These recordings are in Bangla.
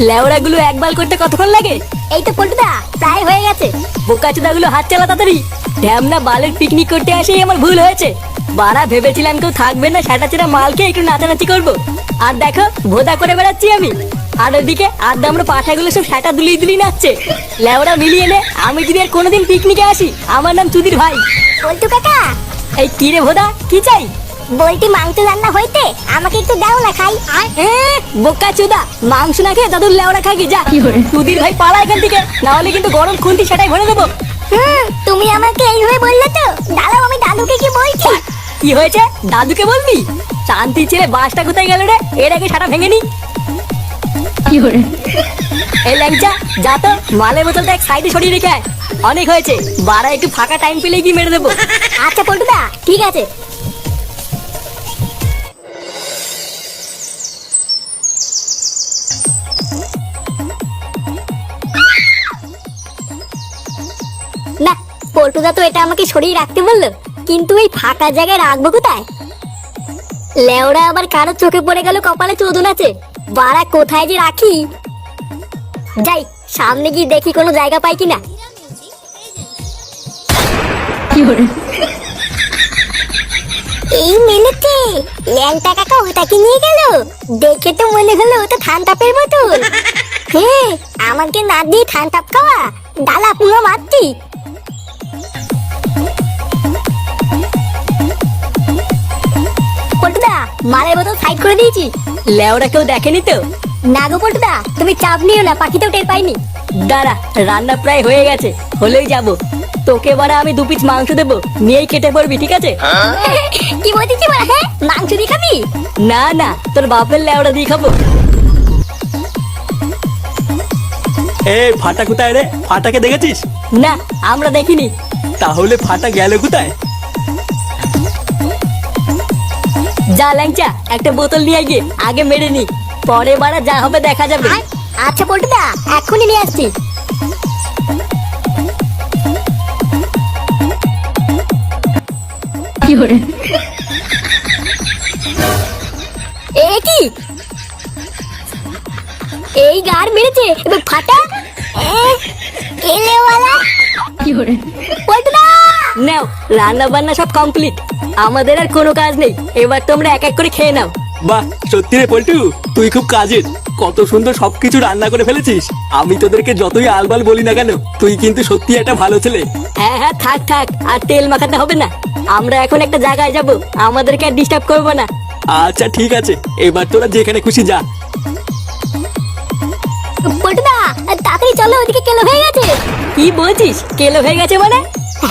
লেওড়া গুলো একবার করতে কতক্ষণ লাগে? এই তো পল্টুদা, প্রায় হয়ে গেছে। বোকাচোদা গুলো হাত চালা তাড়াতাড়ি। ঢ্যামনা বালের পিকনিক করতে আসেই আমার ভুল হয়েছে। বাড়া ভেবেছিলাম কেউ থাকবে না, সেটা চেরা মালকে একটু নাচানাচি করবো, আর দেখো ভোদা করে বেড়াচ্ছি আমি। আর ওদিকে আড্ডামরা পাঠাগুলো সব সেটা দুলিয়ে দুলিয়ে নাচছে। লেওড়া মিলিয়ে নে, আমি যদি আর কোনোদিন পিকনিকে আসি, আমার নাম চুদির ভাই। পল্টু কাকা, এই কি রে ভোদা, কি চাই? বলটি মাংস রান্না হইতে, আমাকে একটু দাও না খাই। বোকাচোদা, মাংস না খেয়ে দাদুর লেওড়া খাগি যা। চুদির ভাই পালা এখান থেকে, না হলে কিন্তু গরম খুন্তি সেটাই ভরে দেবো। তুমি আমাকে এইভাবে বললে তো, দাঁড়াও আমি দাদুকে কি বলছি। কি হয়েছে, দাদুকে বলবি? শান্তি ছেলে বাসটা কোথায় গেল রে? এর আগে সাটা ভেঙে নি। এই ল্যাংচা, যা তো মালের বোতলটা এক সাইডে সরিয়ে রেখে আয়। অনেক হয়েছে, বাড়া একটু ফাঁকা টাইম পেলেই কি মেরে দেবো। আচ্ছা পল্টুদা, ঠিক আছে। না, পল্টুদা তো এটা আমাকে সরিয়ে রাখতে বললো, কিন্তু এই ফাঁকা জায়গায় রাখবো কোথায়? লেওড়া আবার কারো চোখে পড়ে গেল কপালে চোদন আছে। বাড়া কোথায় যে রাখি? যাই সামনে গিয়ে দেখি কোনো জায়গা পাই কিনা। এই মেলেতে ল্যাংটা কাকা ওটাকে নিয়ে গেল। দেখে তো মনে হলো ওটা ঠান্ডাপের বোতল। হ্যাঁ, আমাকে না দিয়ে ঠান্ডাপ খাওয়া, ডালা পুরো মারতি। পল্টুদা, মালের বোতল সাইড করে দিয়েছি। লেওড়া কেউ দেখেনি তো? না গো পল্টুদা, তুমি চাপ নিও না, পাখিতেও টের পাইনি। দাঁড়া, রান্না প্রায় হয়ে গেছে, হলেই যাবো। তোকে বারা আমি 2 পিস মাংস দেবো, নিয়েই কেটে পড়বি, ঠিক আছে? কি বলছিস বলা? হ্যাঁ, মাংস দিয়ে খাবি? না না, তোর বাপের লেওড়া দিয়ে খাবো। ফাটা কোথায় রে? ফাটাকে দেখেছিস? না, আমরা দেখিনি। তাহলে ফাটা গেল কোথায়? যা ল্যাংচা, একটা বোতল নিয়ে গিয়ে আগে মেরে নি, পরে বারা যা হবে দেখা যাবে। আচ্ছা পল্টুদা, এক্ষুনি নিয়ে আসছি। এ কি? এই গার মেরেছে এবার ফাটা। কেলেওয়ালা পল্টুদা, নাও, রান্না বান্না সব কমপ্লিট, আমাদের আর কোনো কাজ নেই। এবার তোমরা এক এক করে খেয়ে নাও। বাহ, সত্যি রে পল্টু, তুই খুব কাজের। কত সুন্দর সবকিছু রান্না করে ফেলেছিস। আমি তোদেরকে যতই আলবাল বলি না কেন, তুই কিন্তু সত্যি একটা ভালো ছেলে। হ্যাঁ হ্যাঁ, থাক থাক, আর তেল মাখাতে হবে না। আমরা এখন একটা জায়গায় যাব, আমাদেরকে আর ডিস্টার্ব করবো না। আচ্ছা ঠিক আছে, এবার তোরা যেখানে খুশি যা। পল্টুদা তাড়াতাড়ি চলো, ওদিকে কেলো হয়ে গেছে। কি বলছিস, কেলো হয়ে গেছে মানে?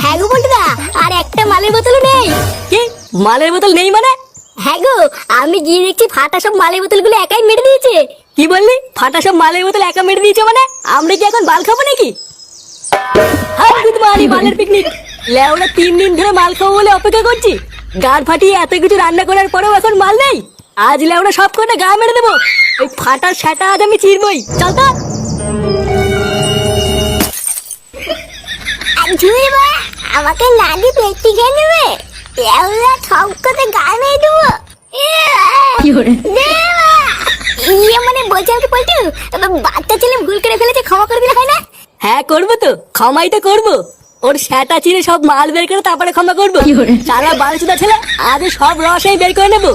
হ্যাঁ গো পল্টুদা, আর একটা মালের বোতলও নেই। কি, মালের বোতল নেই মানে? হ্যাঁ গো, আমি গিয়ে দেখছি ফাটা সব মালের বোতলগুলো একাই মেরে দিয়েছে। কি বললি, ফাটা সব মালের বোতল একা মেরে দিয়েছে মানে? আমরা কি এখন বাল খাবো নাকি? মালের পিকনিক লেওরা 3 দিন ধরে মাল খাবো বলে অপেক্ষা করছি। গাড় ফাটিয়ে এত কিছু রান্না করার পরেও এখন মাল নেই। আজ লেওরা সব কটা গা মেরে দেবো। ওই ফাটার সেটা আজ আমি চিরবই। চল তো। আমাকে না দিয়ে পেটটি খেয়ে নেবে। লেওরা সব কথা গা মেরে দেবো। ইয়ে মানে বলছি আর কি পল্টু, বাচ্চা ছেলে ভুল করে ফেলেছে, ক্ষমা করে দিলে হয় না? হ্যাঁ করবো তো, ক্ষমাই তো করবো। ওর সেটা চিরে সব মাল বের করে তারপরে ক্ষমা করবো। সারা বালচুদা ছেলে, আজ সব রসই বের করে নেবো।